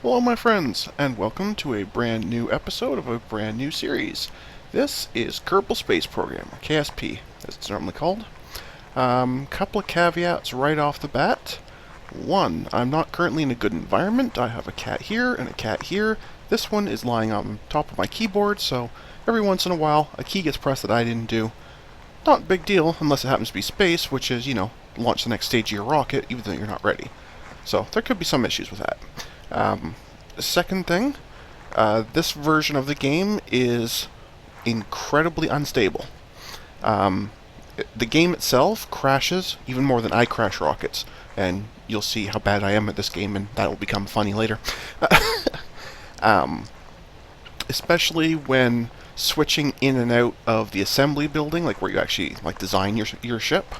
Hello my friends, and welcome to a brand new episode of a brand new series. This is Kerbal Space Program, or KSP, as it's normally called. Couple of caveats right off the bat. One, I'm not currently in a good environment. I have a cat here and a cat here. This one is lying on top of my keyboard, so every once in a while a key gets pressed that I didn't do. Not a big deal, unless it happens to be space, which is, launch the next stage of your rocket, even though you're not ready. So there could be some issues with that. Second thing, this version of the game is incredibly unstable. The game itself crashes even more than I crash rockets, and you'll see how bad I am at this game, and that will become funny later. Especially when switching in and out of the assembly building, like where you actually design your ship.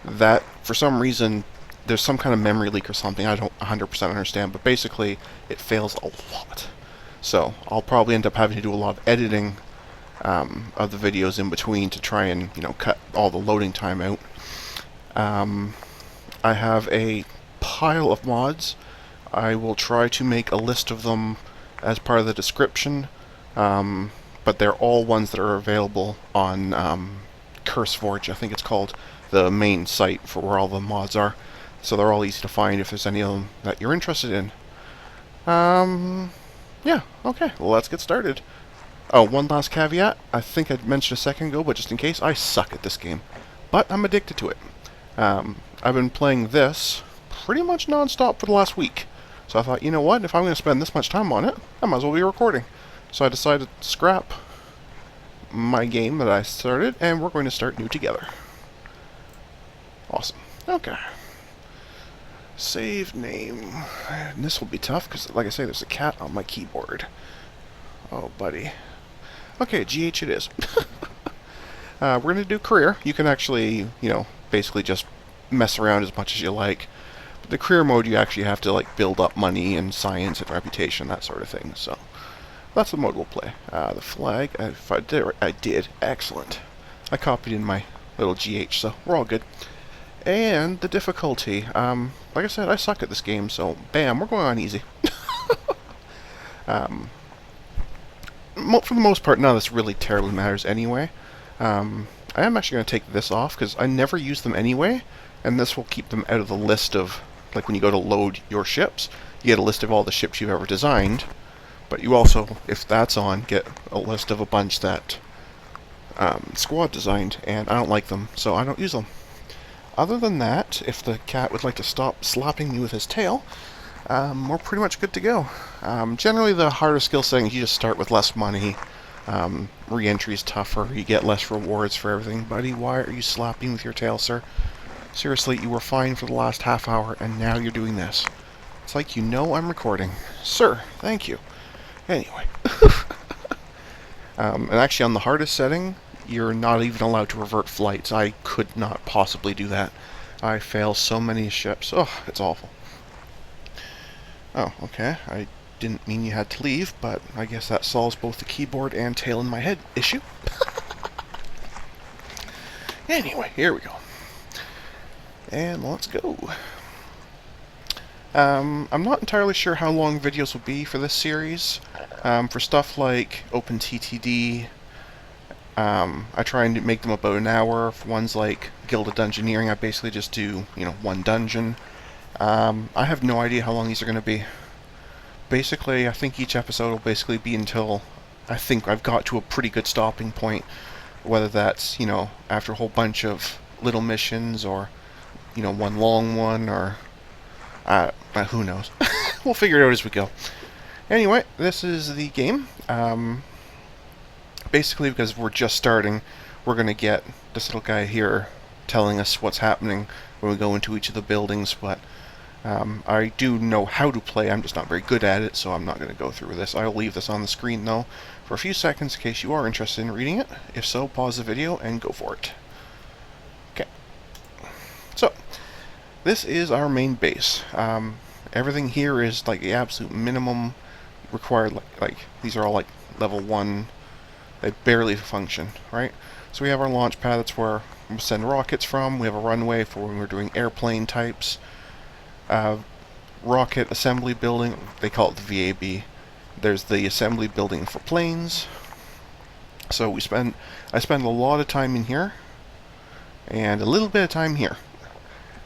That for some reason there's some kind of memory leak or something. I don't 100% understand, but basically it fails a lot. So I'll probably end up having to do a lot of editing of the videos in between to try and cut all the loading time out. I have a pile of mods. I will try to make a list of them as part of the description, but they're all ones that are available on CurseForge, I think it's called, the main site for where all the mods are. So they're all easy to find if there's any of them that you're interested in. Yeah, okay, well, let's get started. Oh, one last caveat. I think I mentioned a second ago, but just in case, I suck at this game. But I'm addicted to it. I've been playing this pretty much non-stop for the last week. So I thought, you know what, if I'm going to spend this much time on it, I might as well be recording. So I decided to scrap my game that I started, and we're going to start new together. Awesome. Okay. Save name. And this will be tough because, like I say, there's a cat on my keyboard. Oh, buddy. Okay, GH it is. We're going to do career. You can actually, basically just mess around as much as you like. But the career mode, you actually have to, build up money and science and reputation, that sort of thing. So that's the mode we'll play. The flag, if I did. Excellent. I copied in my little GH, so we're all good. And the difficulty, like I said, I suck at this game, so bam, we're going on easy. For the most part, none of this really terribly matters anyway. I am actually going to take this off, because I never use them anyway, and this will keep them out of the list of, when you go to load your ships, you get a list of all the ships you've ever designed, but you also, if that's on, get a list of a bunch that Squad designed, and I don't like them, so I don't use them. Other than that, if the cat would like to stop slapping me with his tail, we're pretty much good to go. Generally, the harder skill settings, you just start with less money. Re-entry is tougher. You get less rewards for everything. Buddy, why are you slapping with your tail, sir? Seriously, you were fine for the last half hour, and now you're doing this. It's like I'm recording. Sir, thank you. Anyway. And actually, on the hardest setting, you're not even allowed to revert flights. I could not possibly do that. I fail so many ships. Oh, it's awful. Oh, okay. I didn't mean you had to leave, but I guess that solves both the keyboard and tail in my head issue. Anyway, here we go. And let's go. I'm not entirely sure how long videos will be for this series. For stuff like OpenTTD, I try and make them about an hour. For ones like Gilded Dungeoneering, I basically just do, one dungeon. I have no idea how long these are going to be. Basically, I think each episode will basically be until I think I've got to a pretty good stopping point. Whether that's, after a whole bunch of little missions, or, one long one, or who knows. We'll figure it out as we go. Anyway, this is the game. Basically, because we're just starting, we're going to get this little guy here telling us what's happening when we go into each of the buildings, but I do know how to play. I'm just not very good at it, so I'm not going to go through this. I'll leave this on the screen, though, for a few seconds in case you are interested in reading it. If so, pause the video and go for it. Okay. So, this is our main base. Everything here is the absolute minimum required. These are all level 1. They barely function, right? So we have our launch pad, that's where we send rockets from. We have a runway for when we're doing airplane types. rocket assembly building. They call it the VAB. There's the assembly building for planes. So I spend a lot of time in here, and a little bit of time here.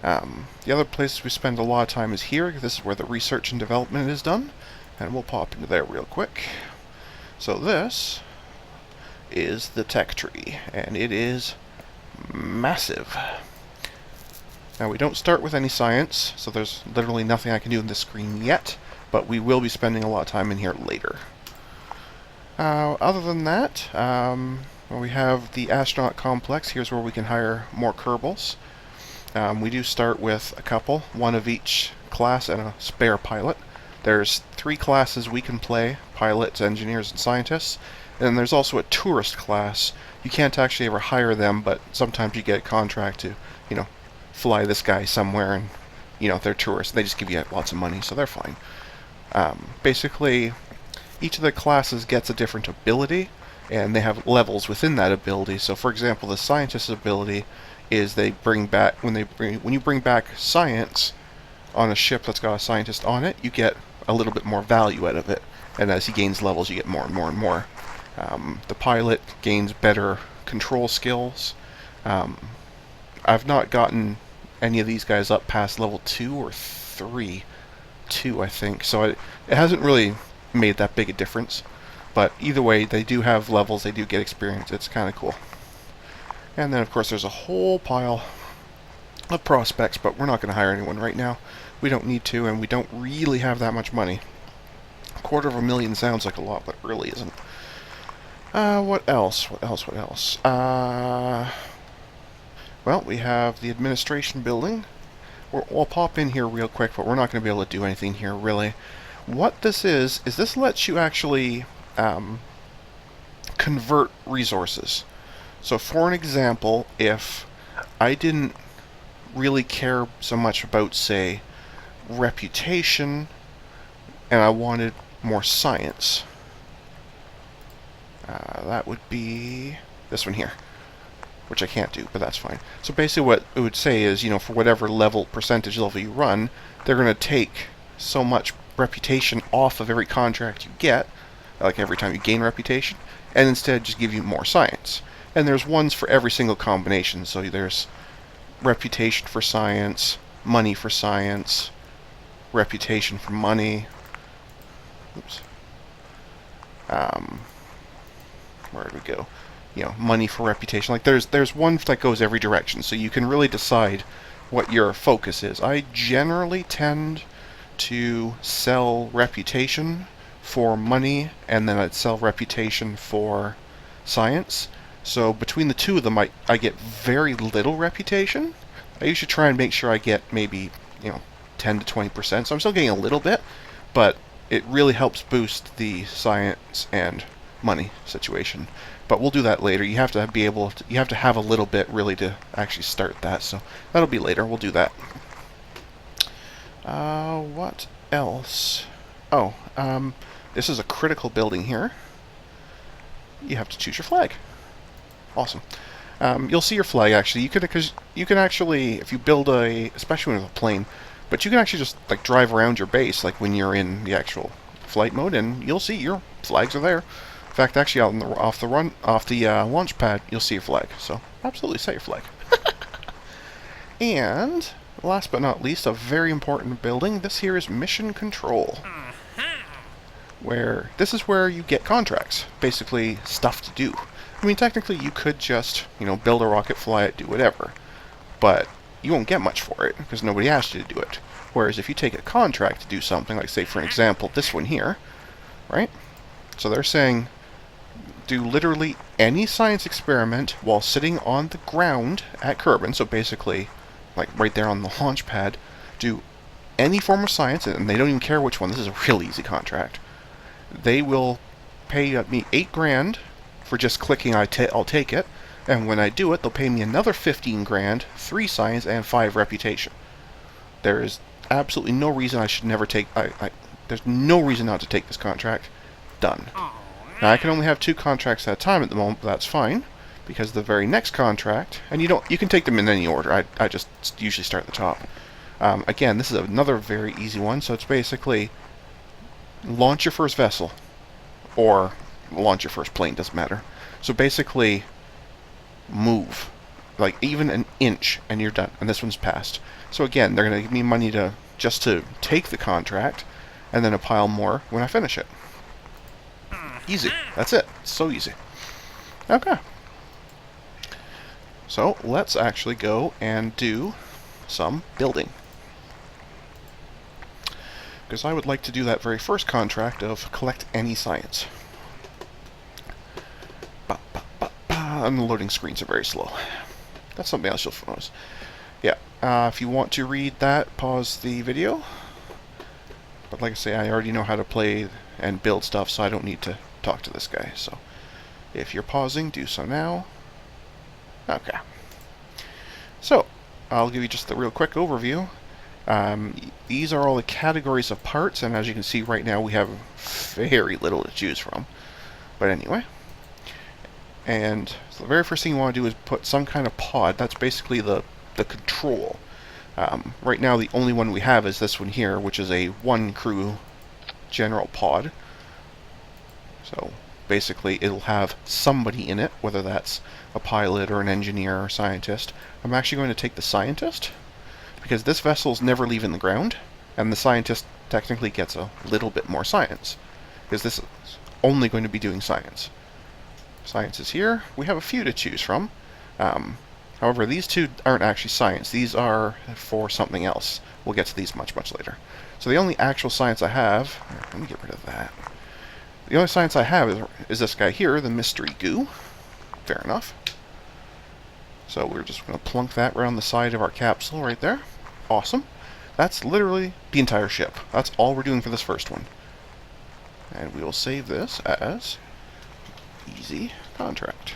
The other place we spend a lot of time is here. This is where the research and development is done, and we'll pop into there real quick. So this is the tech tree, and it is massive. Now, we don't start with any science, so there's literally nothing I can do in this screen yet, but we will be spending a lot of time in here later. Other than that, we have the astronaut complex. Here's where we can hire more Kerbals. We do start with a couple, one of each class and a spare pilot. There's 3 classes we can play: pilots, engineers, and scientists. And there's also a tourist class. You can't actually ever hire them, but sometimes you get a contract to, fly this guy somewhere, and, they're tourists. They just give you lots of money, so they're fine. Basically, each of the classes gets a different ability, and they have levels within that ability. So, for example, the scientist's ability is they bring back, when you bring back science on a ship that's got a scientist on it, you get a little bit more value out of it. And as he gains levels, you get more and more and more. The pilot gains better control skills. I've not gotten any of these guys up past level 2 or 3. 2, I think. So it hasn't really made that big a difference. But either way, they do have levels, they do get experience. It's kind of cool. And then, of course, there's a whole pile of prospects, but we're not going to hire anyone right now. We don't need to, and we don't really have that much money. $250,000 sounds like a lot, but it really isn't. What else? Well, we have the administration building. We'll pop in here real quick, but we're not going to be able to do anything here, really. What this is this lets you actually convert resources. So, for an example, if I didn't really care so much about, say, reputation, and I wanted more science, that would be this one here, which I can't do, but that's fine. So basically what it would say is, for whatever percentage level you run, they're going to take so much reputation off of every contract you get, like every time you gain reputation, and instead just give you more science. And there's ones for every single combination, so there's reputation for science, money for science, reputation for money. Oops. Where did we go? Money for reputation. Like there's one that goes every direction, so you can really decide what your focus is. I generally tend to sell reputation for money, and then I'd sell reputation for science. So between the two of them, I get very little reputation. I usually try and make sure I get maybe 10 to 20%. So I'm still getting a little bit, but it really helps boost the science and money situation. But we'll do that later. You have to you have to have a little bit really to actually start that. So that'll be later. We'll do that. What else? Oh, this is a critical building here. You have to choose your flag. Awesome. You'll see your flag actually. You can actually, if you build especially with a plane, but you can actually just drive around your base like when you're in the actual flight mode, and you'll see your flags are there. In fact, actually, off the launch pad, you'll see your flag. So absolutely set your flag. And last but not least, a very important building. This here is mission control, where this is where you get contracts, basically stuff to do. I mean, technically, you could just build a rocket, fly it, do whatever, but you won't get much for it because nobody asked you to do it. Whereas if you take a contract to do something, like say for example this one here, right? So they're saying do literally any science experiment while sitting on the ground at Kerbin. So basically, like right there on the launch pad, do any form of science, and they don't even care which one. This is a real easy contract. They will pay me $8,000 for just clicking I'll take it, and when I do it, they'll pay me another $15,000, 3 science, and 5 reputation. There is absolutely no reason I should never take. There's no reason not to take this contract. Done. Now I can only have 2 contracts at a time at the moment, but that's fine, because the very next contract, and you can take them in any order. I just usually start at the top. Again, this is another very easy one, so it's basically launch your first vessel, or launch your first plane, doesn't matter. So basically, move, like even an inch, and you're done, and this one's passed. So again, they're going to give me money just to take the contract, and then a pile more when I finish it. Easy. That's it. It's so easy. Okay. So let's actually go and do some building, because I would like to do that very first contract of collect any science. And the loading screens are very slow. That's something else you'll notice. Yeah, if you want to read that, pause the video. But like I say, I already know how to play and build stuff, so I don't need to talk to this guy. So if you're pausing, do so now. Okay. So I'll give you just a real quick overview. These are all the categories of parts, and as you can see right now, we have very little to choose from. But anyway. And so the very first thing you want to do is put some kind of pod. That's basically the control. Right now, the only one we have is this one here, which is a one-crew general pod. So basically, it'll have somebody in it, whether that's a pilot or an engineer or scientist. I'm actually going to take the scientist, because this vessel's never leaving the ground, and the scientist technically gets a little bit more science, because this is only going to be doing science. Science is here. We have a few to choose from. However, these two aren't actually science. These are for something else. We'll get to these much, much later. So the only actual science I have... Let me get rid of that. The only science I have is this guy here, the mystery goo. Fair enough. So we're just going to plunk that around the side of our capsule right there. Awesome. That's literally the entire ship. That's all we're doing for this first one. And we will save this as easy contract.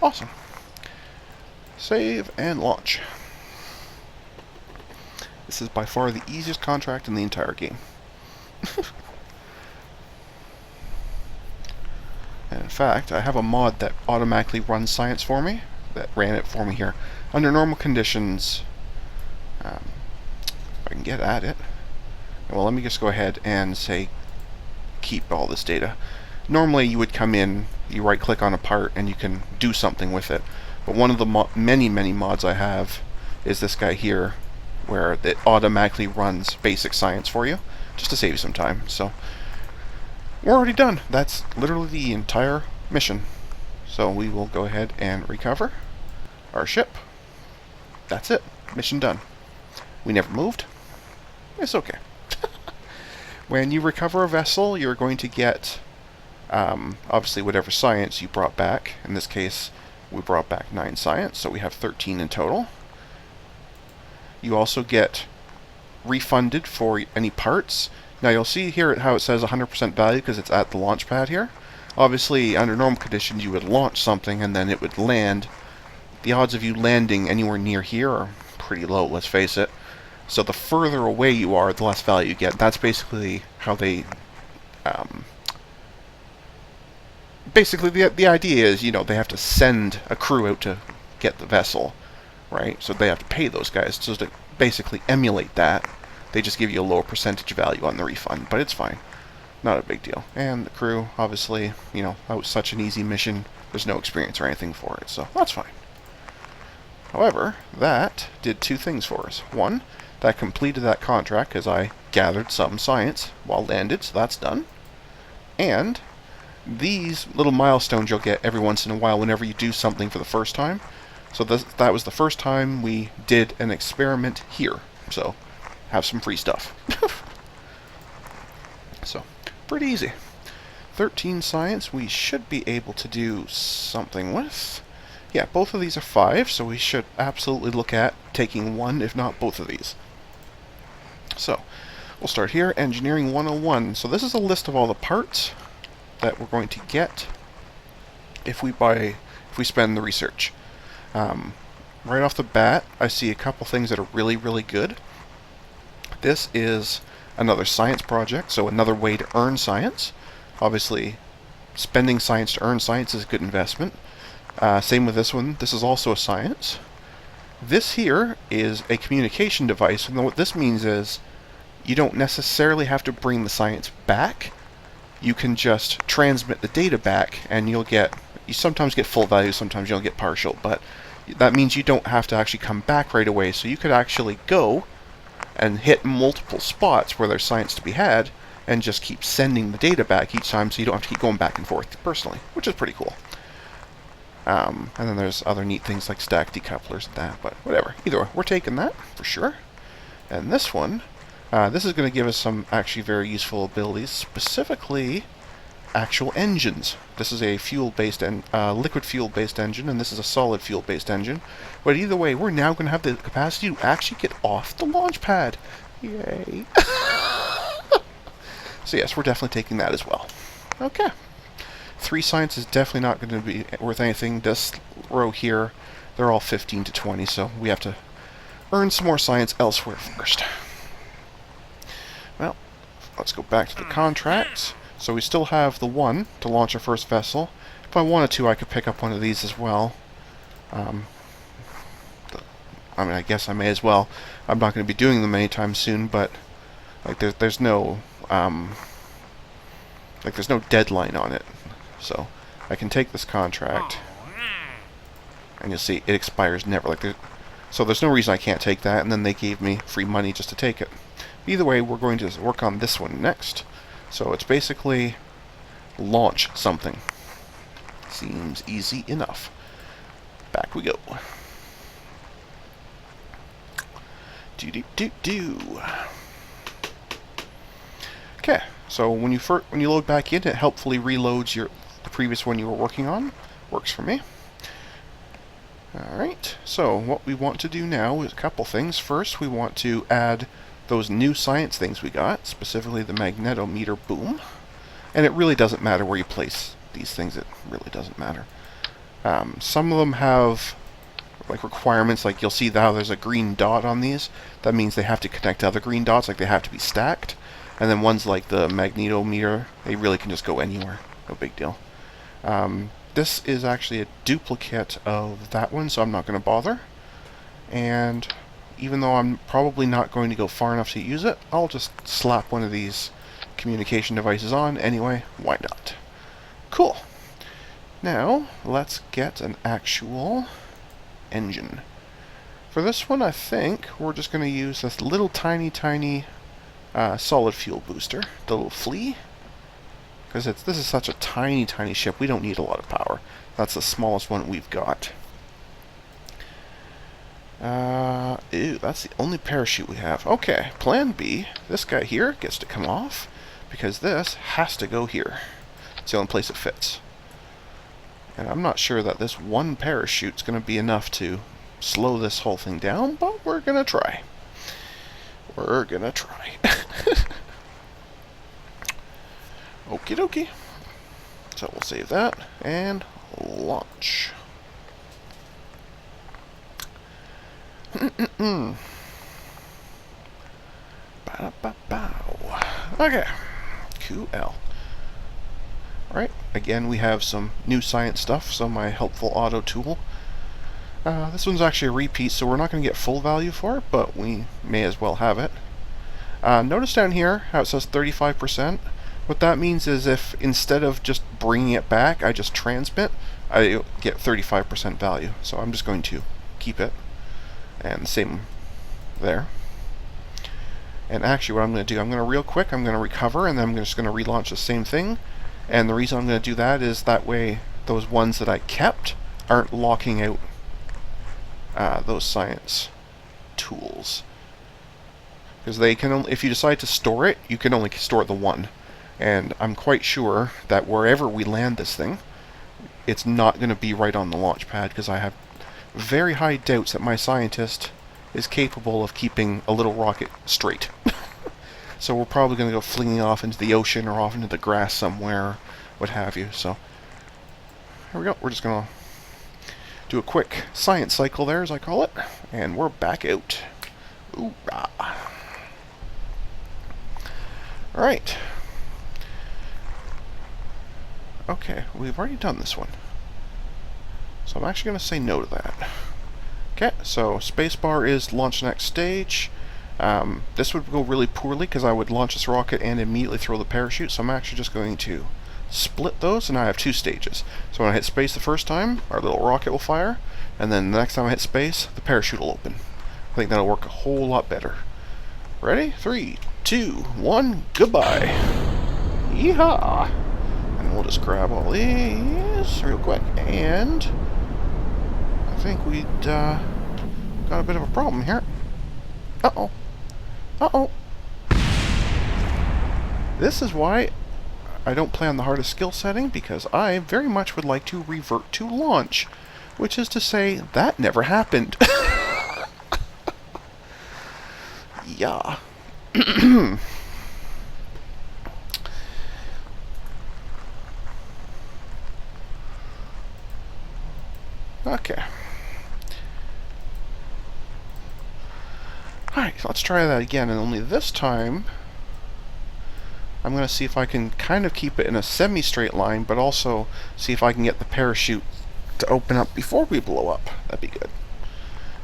Awesome. Save and launch. This is by far the easiest contract in the entire game. And in fact, I have a mod that automatically runs science for me, that ran it for me here. Under normal conditions, if I can get at it, well, let me just go ahead and say keep all this data. Normally you would come in, you right click on a part, and you can do something with it. But one of the many mods I have is this guy here, where it automatically runs basic science for you, just to save you some time. So we're already done. That's literally the entire mission. So we will go ahead and recover our ship. That's it. Mission done. We never moved. It's okay. When you recover a vessel, you're going to get obviously whatever science you brought back. In this case, we brought back 9 science, so we have 13 in total. You also get refunded for any parts. Now you'll see here how it says 100% value because it's at the launch pad here. Obviously, under normal conditions, you would launch something and then it would land. The odds of you landing anywhere near here are pretty low, let's face it. So the further away you are, the less value you get. That's basically how they... basically, the idea is, you know, they have to send a crew out to get the vessel, right? So they have to pay those guys. So to basically emulate that, they just give you a lower percentage value on the refund, but it's fine. Not a big deal. And the crew, obviously, you know, that was such an easy mission. There's no experience or anything for it, so that's fine. However, that did 2 things for us. One, that completed that contract because I gathered some science while landed, so that's done. And these little milestones you'll get every once in a while whenever you do something for the first time. So that was the first time we did an experiment here. So, have some free stuff. So, pretty easy. 13 science we should be able to do something with. Yeah, both of these are 5, so we should absolutely look at taking one, if not both of these. So, we'll start here, Engineering 101. So this is a list of all the parts that we're going to get if we spend the research. Right off the bat, I see a couple things that are really, really good. This is another science project, so another way to earn science. Obviously, spending science to earn science is a good investment. Same with this one. This is also a science. This here is a communication device, and what this means is you don't necessarily have to bring the science back. You can just transmit the data back, and you sometimes get full value, sometimes you'll get partial, but that means you don't have to actually come back right away. So you could actually go and hit multiple spots where there's science to be had, and just keep sending the data back each time, so you don't have to keep going back and forth personally, which is pretty cool. And then there's other neat things like stack decouplers and that, but whatever. Either way, we're taking that for sure. And this one, this is going to give us some actually very useful abilities, specifically actual engines. This is a fuel-based and liquid fuel-based engine, and this is a solid fuel-based engine. But either way, we're now going to have the capacity to actually get off the launch pad. Yay! So yes, we're definitely taking that as well. Okay. 3 science is definitely not going to be worth anything. This row here, they're all 15 to 20, so we have to earn some more science elsewhere first. Well, let's go back to the contracts. So we still have the 1 to launch our first vessel. If I wanted to, I could pick up one of these as well. I mean, I guess I may as well. I'm not going to be doing them anytime soon, but like there's no there's no deadline on it. So I can take this contract, and you'll see it expires never. So there's no reason I can't take that, and then they gave me free money just to take it. Either way, we're going to work on this one next. So it's basically launch something. Seems easy enough. Back we go. Okay, so when you load back in, it helpfully reloads the previous one you were working on. Works for me. Alright, so what we want to do now is a couple things. First, we want to add those new science things we got, specifically the magnetometer boom. And it really doesn't matter where you place these things, it really doesn't matter. Some of them have like requirements, like you'll see how there's a green dot on these. That means they have to connect to other green dots, like they have to be stacked. And then ones like the magnetometer, they really can just go anywhere. No big deal. This is actually a duplicate of that one, so I'm not going to bother. And even though I'm probably not going to go far enough to use it, I'll just slap one of these communication devices on anyway. Why not? Cool. Now, let's get an actual engine. For this one, I think we're just going to use this little tiny solid fuel booster, the little flea. Because this is such a tiny ship, we don't need a lot of power. That's the smallest one we've got. Ew, that's the only parachute we have. Okay, plan B. This guy here gets to come off, because this has to go here. It's the only place it fits. And I'm not sure that this one parachute's going to be enough to slow this whole thing down, but we're going to try. We're going to try. Okie dokie. So we'll save that, and launch. Okay, QL. Alright, again we have some new science stuff, so my helpful auto tool. This one's actually a repeat, so we're not going to get full value for it, but we may as well have it. Notice down here how it says 35%. What that means is if instead of just bringing it back, I just transmit, I get 35% value. So I'm just going to keep it. And same there. And actually what I'm going to do, I'm going to real quick, I'm going to recover, and then I'm just going to relaunch the same thing. And the reason I'm going to do that is that way those ones that I kept aren't locking out those science tools. Because they can only, if you decide to store it, you can only store the one. And I'm quite sure that wherever we land this thing, it's not going to be right on the launch pad, because I have very high doubts that my scientist is capable of keeping a little rocket straight. So we're probably going to go flinging off into the ocean or off into the grass somewhere, what have you. So here we go. We're just going to do a quick science cycle there, as I call it, and we're back out. Hoorah. Alright. Okay, we've already done this one. So I'm actually going to say no to that. Okay, so spacebar is launch next stage. This would go really poorly because I would launch this rocket and immediately throw the parachute, so I'm actually just going to split those, and now I have 2 stages. So when I hit space the first time, our little rocket will fire, and then the next time I hit space, the parachute will open. I think that'll work a whole lot better. Ready? 3, 2, 1, goodbye! Yeehaw! And we'll just grab all these real quick, and I think we'd got a bit of a problem here. Uh-oh. Uh-oh. This is why I don't play on the hardest skill setting, because I very much would like to revert to launch, which is to say, that never happened. Yeah. Okay. Alright, so let's try that again, and only this time I'm going to see if I can kind of keep it in a semi-straight line, but also see if I can get the parachute to open up before we blow up. That'd be good.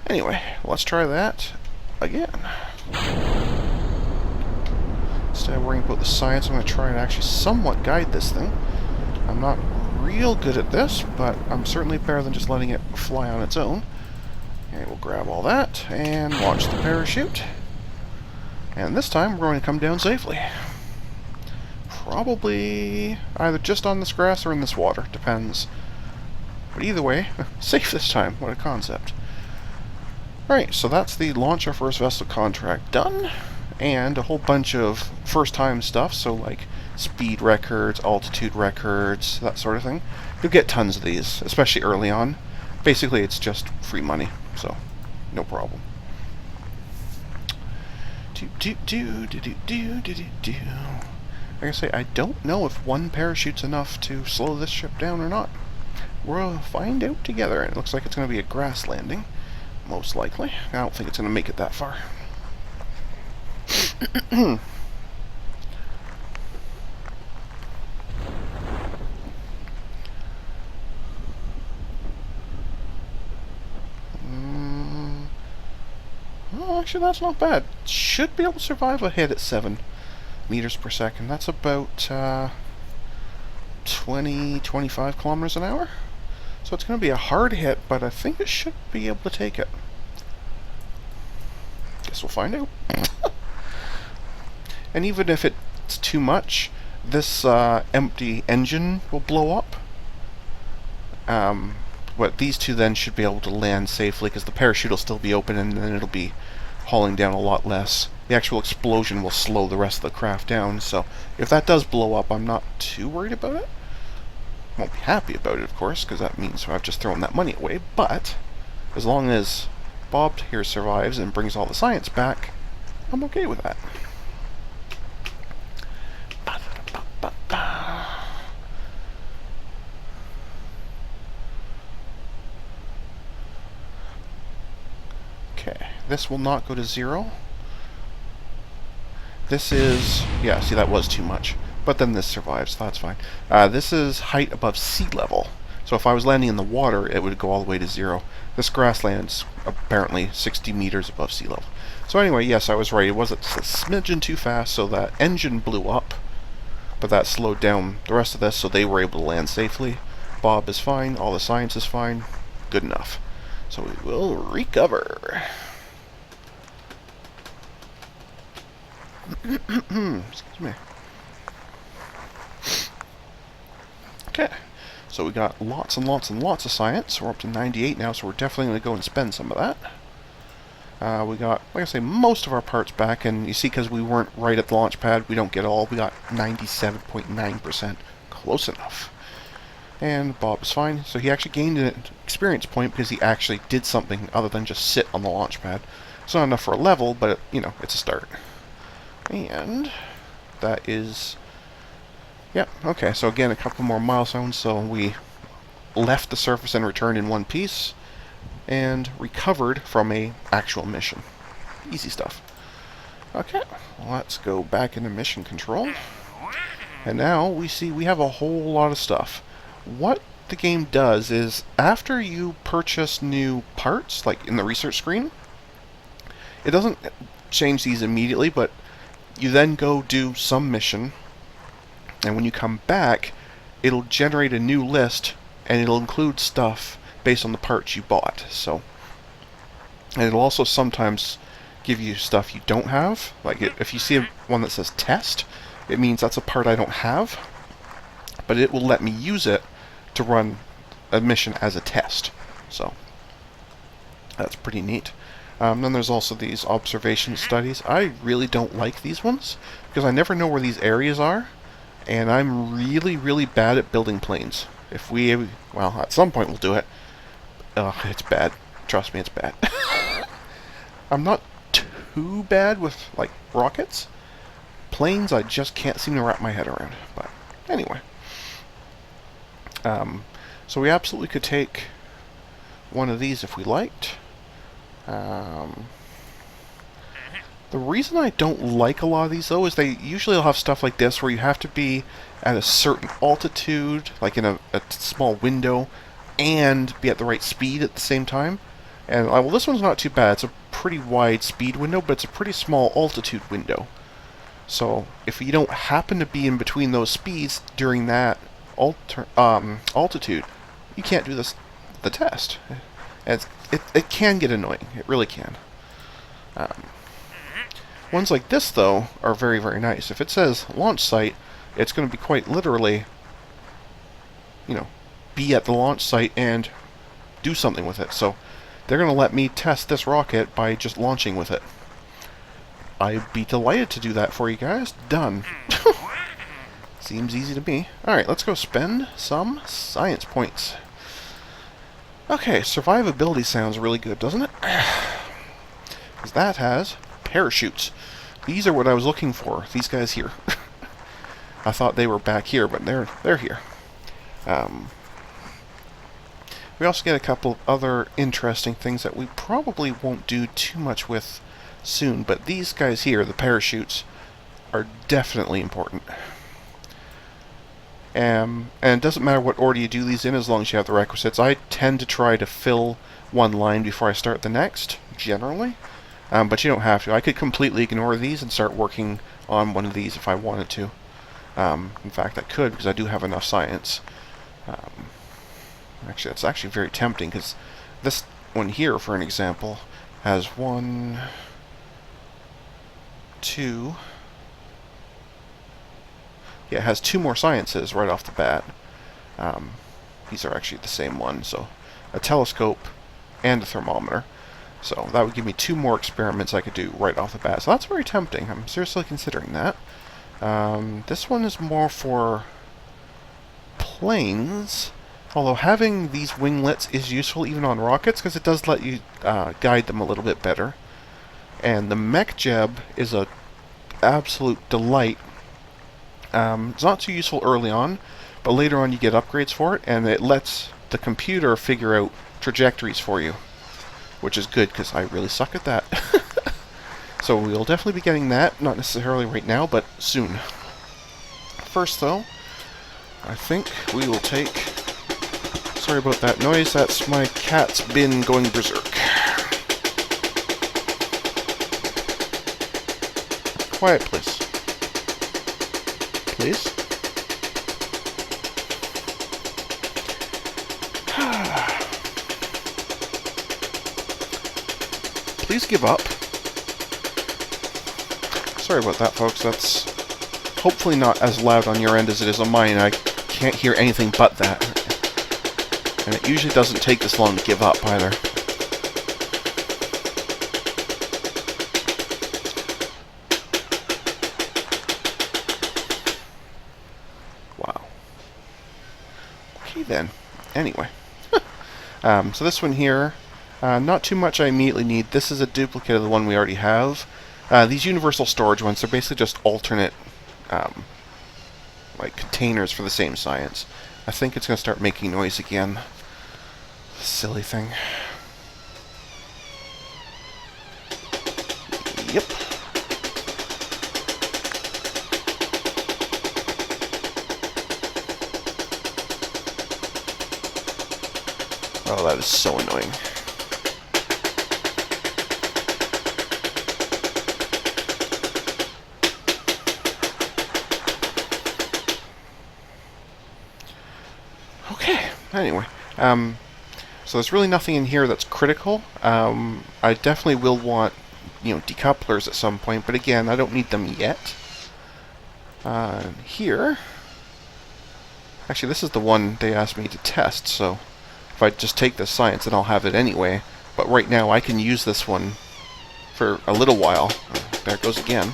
Anyway, let's try that again. Instead of worrying about the science, I'm going to try and actually somewhat guide this thing. I'm not real good at this, but I'm certainly better than just letting it fly on its own. Okay, we'll grab all that and launch the parachute. And this time we're going to come down safely. Probably either just on this grass or in this water, depends. But either way, safe this time. What a concept. Right, so that's the launch our first vessel contract done, and a whole bunch of first-time stuff, so like speed records, altitude records, that sort of thing. You'll get tons of these, especially early on. Basically, it's just free money, so no problem. Like I say, I don't know if 1 parachute's enough to slow this ship down or not. We'll find out together, and it looks like it's going to be a grass landing, most likely. I don't think it's going to make it that far. Well, actually, that's not bad. Should be able to survive a hit at 7 meters per second. That's about 20-25 kilometers an hour. So it's going to be a hard hit, but I think it should be able to take it. Guess we'll find out. And even if it's too much, this empty engine will blow up. But these 2 then should be able to land safely, because the parachute will still be open, and then it'll be hauling down a lot less. The actual explosion will slow the rest of the craft down, so if that does blow up, I'm not too worried about it. Won't be happy about it, of course, because that means I've just thrown that money away, but as long as Bob here survives and brings all the science back, I'm okay with that. Okay, this will not go to 0. This is, yeah, see, that was too much. But then this survives, so that's fine. This is height above sea level. So if I was landing in the water, it would go all the way to 0. This grassland's apparently 60 meters above sea level. So anyway, yes, I was right. It was a smidgen too fast, so that engine blew up. But that slowed down the rest of this, so they were able to land safely. Bob is fine. All the science is fine. Good enough. So we will recover. Excuse me. Okay, so we got lots and lots and lots of science. We're up to 98 now, so we're definitely going to go and spend some of that. We got, like I say, most of our parts back, and you see, because we weren't right at the launch pad, we don't get all. We got 97.9%. Close enough. And Bob is fine, so he actually gained an experience point because he actually did something other than just sit on the launch pad. It's not enough for a level, but, you know, it's a start. And that is... yeah, okay, so again, a couple more milestones. So we left the surface and returned in one piece, and recovered from a actual mission. Easy stuff. Okay, let's go back into mission control. And now we see we have a whole lot of stuff. What the game does is, after you purchase new parts, like in the research screen, it doesn't change these immediately, but you then go do some mission, and when you come back, it'll generate a new list, and it'll include stuff based on the parts you bought. So, and it'll also sometimes give you stuff you don't have. Like if you see one that says test, it means that's a part I don't have, but it will let me use it to run a mission as a test. So that's pretty neat. Then there's also these observation studies. I really don't like these ones because I never know where these areas are, and I'm really, really bad at building planes. If we, well, at some point we'll do it. It's bad. Trust me, it's bad. I'm not too bad with, like, rockets. Planes, I just can't seem to wrap my head around. But anyway. So we absolutely could take one of these if we liked. The reason I don't like a lot of these, though, is they usually will have stuff like this where you have to be at a certain altitude, like in a small window, and be at the right speed at the same time. And, well, this one's not too bad. It's a pretty wide speed window, but it's a pretty small altitude window. So, if you don't happen to be in between those speeds during that altitude, you can't do the test. And it can get annoying. It really can. Ones like this, though, are very, very nice. If it says launch site, it's going to be quite literally, you know, be at the launch site and do something with it. So they're going to let me test this rocket by just launching with it. I'd be delighted to do that for you guys. Done. Seems easy to me. Alright, let's go spend some science points. Okay, survivability sounds really good, doesn't it? Because that has parachutes. These are what I was looking for. These guys here. I thought they were back here, but they're here. We also get a couple of other interesting things that we probably won't do too much with soon, but these guys here, the parachutes, are definitely important. And it doesn't matter what order you do these in as long as you have the requisites. I tend to try to fill one line before I start the next, generally. But you don't have to. I could completely ignore these and start working on one of these if I wanted to. In fact, I could, because I do have enough science. Actually, it's actually very tempting, because this one here, for an example, has 1, 2... Yeah, it has 2 more sciences right off the bat. These are actually the same one, so a telescope and a thermometer. So that would give me 2 more experiments I could do right off the bat. So that's very tempting. I'm seriously considering that. This one is more for planes, although having these winglets is useful even on rockets, because it does let you guide them a little bit better. And the mech jeb is a absolute delight. It's not too useful early on, but later on you get upgrades for it, and it lets the computer figure out trajectories for you, which is good, because I really suck at that. So we'll definitely be getting that, not necessarily right now, but soon. First, though, I think we will take... Sorry about that noise, that's my cat's bin going berserk. Quiet, please. Please. Please give up. Sorry about that, folks. That's hopefully not as loud on your end as it is on mine. I can't hear anything but that. And it usually doesn't take this long to give up, either. Then, anyway. So this one here, not too much I immediately need. This is a duplicate of the one we already have. These universal storage ones, they're basically just alternate like containers for the same science. I think it's going to start making noise again. Silly thing. Yep. Oh, that is so annoying. Okay, anyway. So there's really nothing in here that's critical. I definitely will want, decouplers at some point, but again, I don't need them yet. Here... Actually, this is the one they asked me to test, so if I just take this science, then I'll have it anyway. But right now, I can use this one for a little while. There it goes again.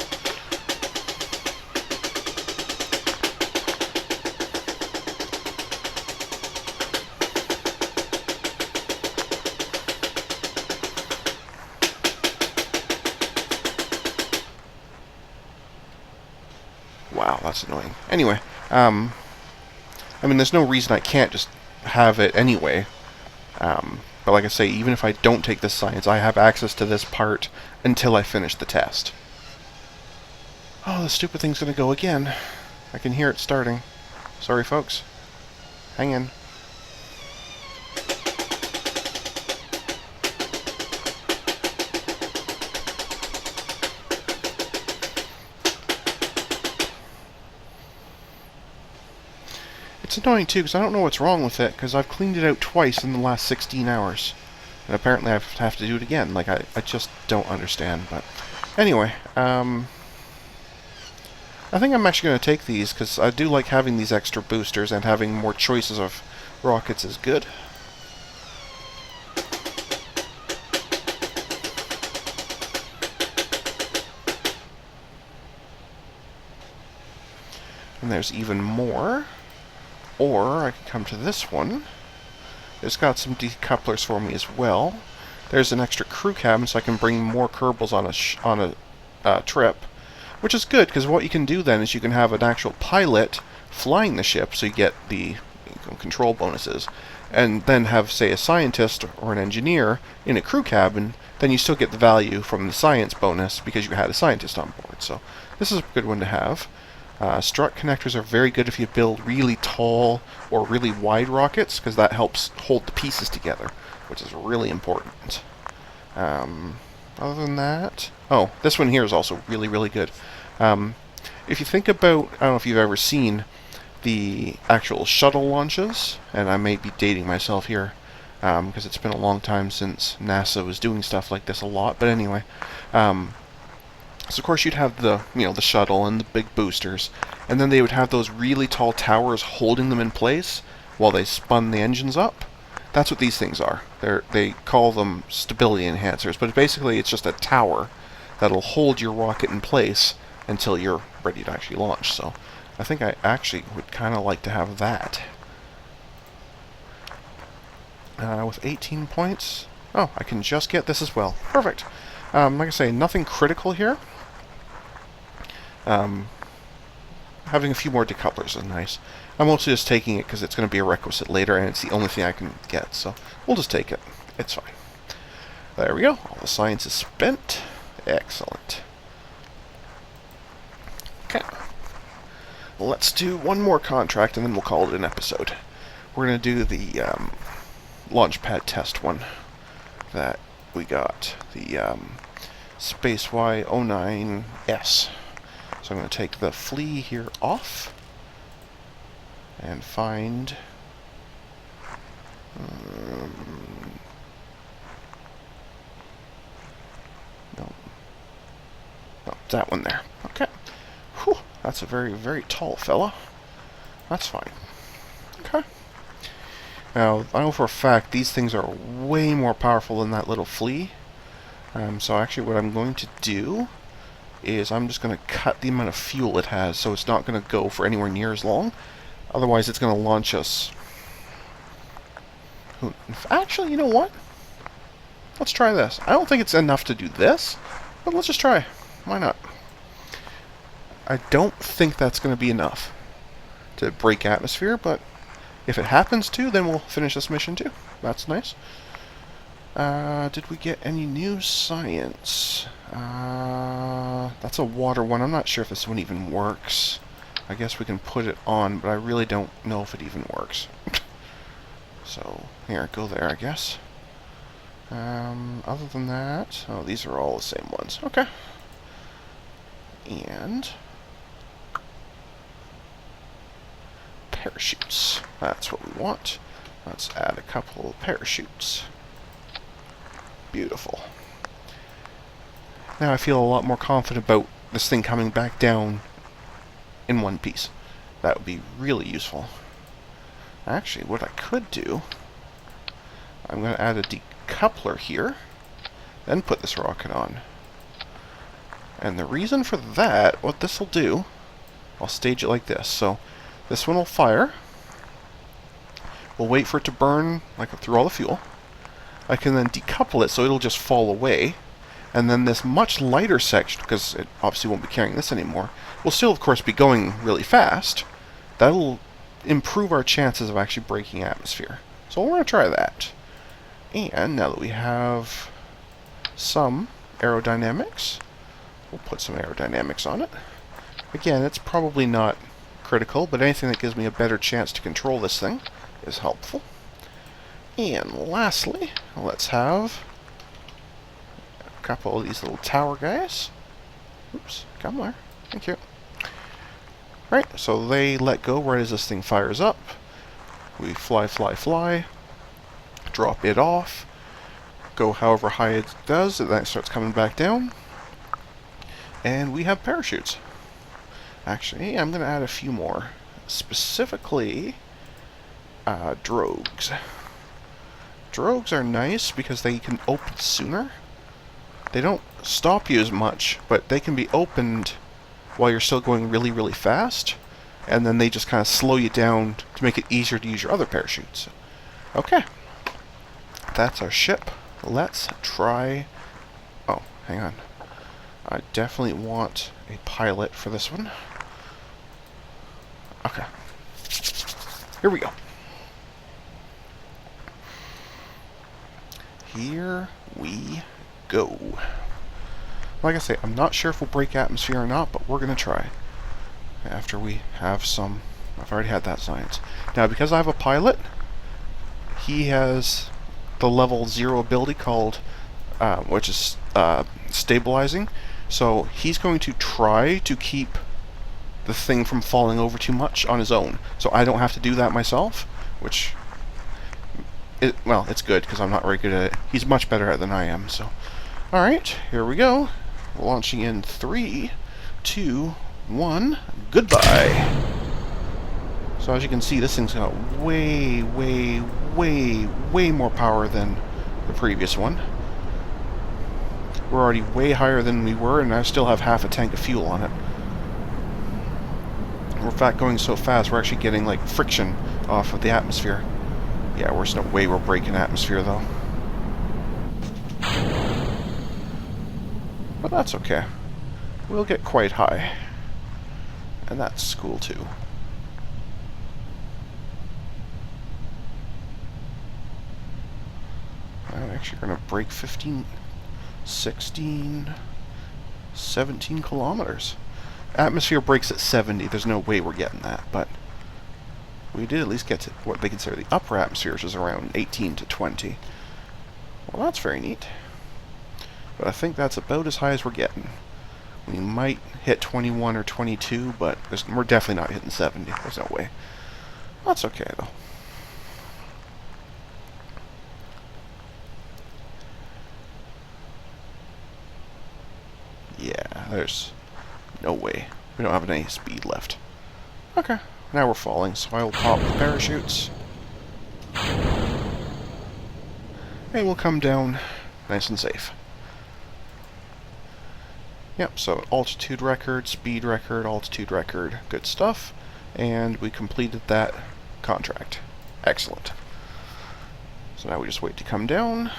Wow, that's annoying. Anyway, I mean, there's no reason I can't just have it anyway. But like I say, even if I don't take this science, I have access to this part until I finish the test. Oh, the stupid thing's going to go again. I can hear it starting. Sorry, folks. Hang in. It's annoying too, because I don't know what's wrong with it, because I've cleaned it out twice in the last 16 hours. And apparently I have to do it again. Like, I just don't understand. But anyway, I think I'm actually going to take these, because I do like having these extra boosters, and having more choices of rockets is good. And there's even more. Or I can come to this one. It's got some decouplers for me as well. There's an extra crew cabin, so I can bring more Kerbals on a trip, which is good because what you can do then is you can have an actual pilot flying the ship, so you get the control bonuses, and then have, say, a scientist or an engineer in a crew cabin. Then you still get the value from the science bonus because you had a scientist on board. So this is a good one to have. Strut connectors are very good if you build really tall or really wide rockets, because that helps hold the pieces together, which is really important. Other than that... Oh, this one here is also really, really good. If you think about... I don't know if you've ever seen the actual shuttle launches, and I may be dating myself here, because it's been a long time since NASA was doing stuff like this a lot, but anyway... So of course you'd have the, the shuttle and the big boosters, and then they would have those really tall towers holding them in place while they spun the engines up. That's what these things are. They call them stability enhancers, but basically it's just a tower that'll hold your rocket in place until you're ready to actually launch. So I think I actually would kind of like to have that. With 18 points, oh, I can just get this as well. Perfect. Like I say, nothing critical here. Having a few more decouplers is nice. I'm mostly just taking it because it's going to be a requisite later, and it's the only thing I can get, so we'll just take it. It's fine. There we go. All the science is spent. Excellent. Okay. Let's do one more contract, and then we'll call it an episode. We're going to do the launchpad test one that we got. The SpaceY-09S. So I'm going to take the flea here off and find no, that one there. Okay. Whew, that's a very, very tall fella. That's fine. Okay. Now, I know for a fact these things are way more powerful than that little flea. So actually what I'm going to do is I'm just going to cut the amount of fuel it has, so it's not going to go for anywhere near as long. Otherwise, it's going to launch us. Actually, you know what? Let's try this. I don't think it's enough to do this, but let's just try. Why not? I don't think that's going to be enough to break atmosphere, but if it happens to, then we'll finish this mission too. That's nice. Did we get any new science? That's a water one. I'm not sure if this one even works. I guess we can put it on, but I really don't know if it even works. So, here, go there, I guess. Other than that, oh, these are all the same ones. Okay. And parachutes. That's what we want. Let's add a couple of parachutes. Beautiful. Now I feel a lot more confident about this thing coming back down in one piece. That would be really useful. Actually, what I could do, I'm going to add a decoupler here, then put this rocket on. And the reason for that, what this will do, I'll stage it like this. So this one will fire. We'll wait for it to burn like through all the fuel. I can then decouple it so it'll just fall away. And then this much lighter section, because it obviously won't be carrying this anymore, will still of course be going really fast. That'll improve our chances of actually breaking atmosphere. So we're going to try that. And now that we have some aerodynamics, we'll put some aerodynamics on it. Again, it's probably not critical, but anything that gives me a better chance to control this thing is helpful. And lastly, let's have a couple of these little tower guys. Oops, come there. Thank you. Right, so they let go right as this thing fires up. We fly, fly, fly. Drop it off. Go however high it does, and then it starts coming back down. And we have parachutes. Actually, I'm going to add a few more. Specifically, drogues. Drogues are nice because they can open sooner. They don't stop you as much, but they can be opened while you're still going really, really fast, and then they just kind of slow you down to make it easier to use your other parachutes. Okay. That's our ship. Let's try... Oh, hang on. I definitely want a pilot for this one. Okay. Here we go. Here we go. Like I say, I'm not sure if we'll break atmosphere or not, but we're going to try. After we have some... I've already had that science. Now, because I have a pilot, he has the level 0 ability called, which is stabilizing. So he's going to try to keep the thing from falling over too much on his own. So I don't have to do that myself, which... well, it's good, because I'm not very good at it. He's much better at it than I am, so... Alright, here we go. We're launching in 3, 2, 1, goodbye! So as you can see, this thing's got way, way, way, way more power than the previous one. We're already way higher than we were, and I still have half a tank of fuel on it. We're in fact going so fast, we're actually getting, like, friction off of the atmosphere. Yeah, there's no way we're breaking atmosphere, though. But that's okay. We'll get quite high. And that's cool, too. I'm actually going to break 15, 16, 17 kilometers. Atmosphere breaks at 70. There's no way we're getting that, but we did at least get to what they consider the upper atmosphere, which is around 18 to 20. Well, that's very neat. But I think that's about as high as we're getting. We might hit 21 or 22, but we're definitely not hitting 70. There's no way. That's okay, though. Yeah, there's no way. We don't have any speed left. Okay, now we're falling, so I will pop the parachutes. And we'll come down nice and safe. Yep, so altitude record, speed record, altitude record, good stuff. And we completed that contract. Excellent. So now we just wait to come down.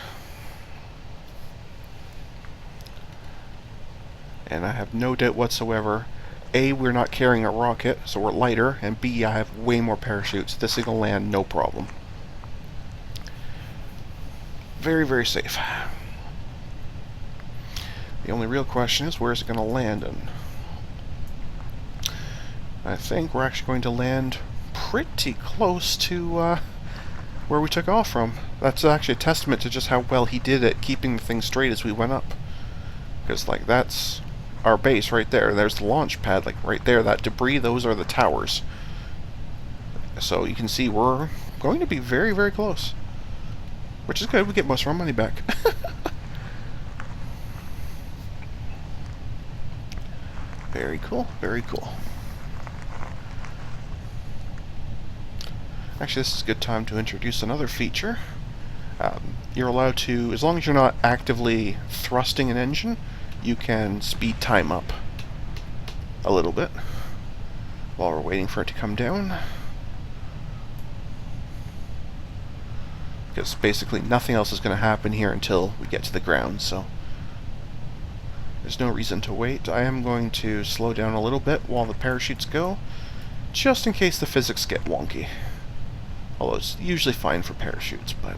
And I have no doubt whatsoever, A, we're not carrying a rocket, so we're lighter, and B, I have way more parachutes. This thing will land no problem. Very, very safe. The only real question is, where is it going to land in? I think we're actually going to land pretty close to where we took off from. That's actually a testament to just how well he did at keeping the thing straight as we went up. Because, like, that's our base right there. There's the launch pad, like, right there. That debris, those are the towers. So you can see we're going to be very, very close. Which is good. We get most of our money back. Very cool. Very cool. Actually, this is a good time to introduce another feature. You're allowed to, as long as you're not actively thrusting an engine, you can speed time up a little bit while we're waiting for it to come down. Because basically nothing else is going to happen here until we get to the ground, so there's no reason to wait. I am going to slow down a little bit while the parachutes go, just in case the physics get wonky. Although it's usually fine for parachutes, but...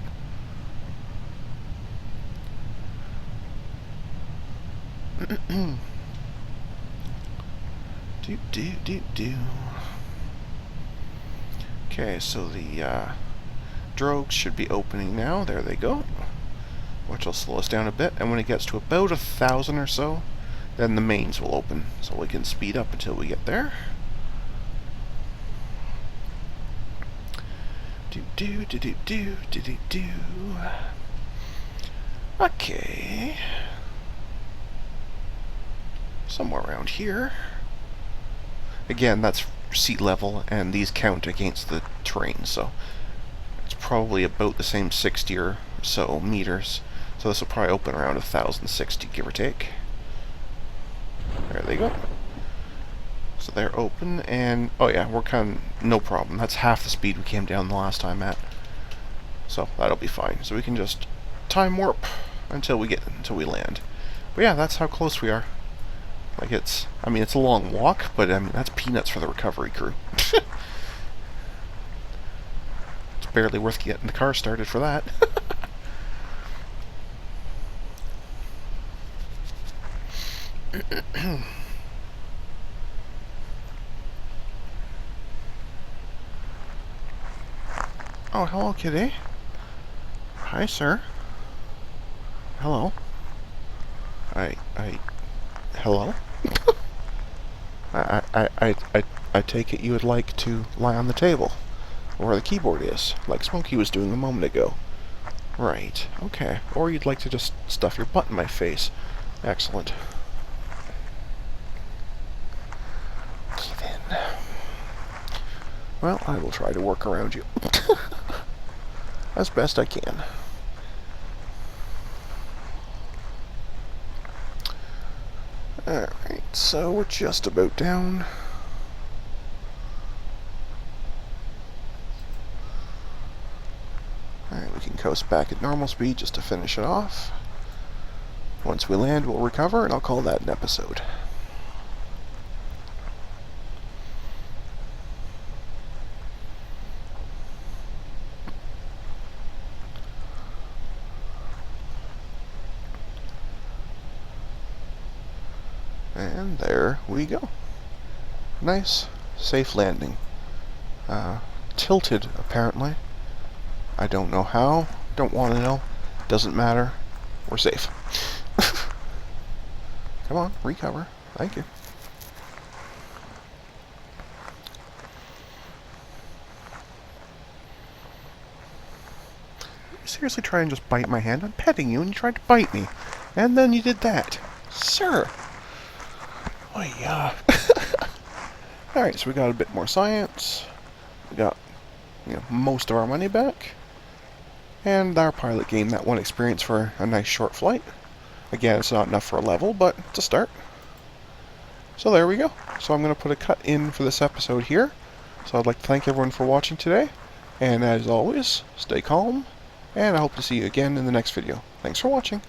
do. Okay, so the drogues should be opening now. There they go. Which will slow us down a bit. And when it gets to about 1,000 or so, then the mains will open. So we can speed up until we get there. Do. Okay. Somewhere around here. Again, that's seat level, and these count against the terrain, so it's probably about the same 60 or so meters. So this will probably open around 1,060, give or take. There they go. So they're open, and oh yeah, we're kind of no problem. That's half the speed we came down the last time at. So that'll be fine. So we can just time warp until we land. But yeah, that's how close we are. Like it's a long walk, but I mean that's peanuts for the recovery crew. It's barely worth getting the car started for that. Oh, hello, kitty. Hi, sir. Hello. Hello? I take it you would like to lie on the table, where the keyboard is, like Smokey was doing a moment ago. Right, okay. Or you'd like to just stuff your butt in my face. Excellent. Get in. Well, I will try to work around you. As best I can. Alright, so we're just about down. Alright, we can coast back at normal speed just to finish it off. Once we land, we'll recover, and I'll call that an episode. And there we go. Nice, safe landing. Tilted, apparently. I don't know how. Don't want to know. Doesn't matter. We're safe. Come on, recover. Thank you. You seriously try and just bite my hand? I'm petting you and you tried to bite me. And then you did that. Sir! Oh, yeah. Alright, so we got a bit more science. We got, most of our money back. And our pilot gained that one experience for a nice short flight. Again, it's not enough for a level, but it's a start. So there we go. So I'm going to put a cut in for this episode here. So I'd like to thank everyone for watching today. And as always, stay calm. And I hope to see you again in the next video. Thanks for watching.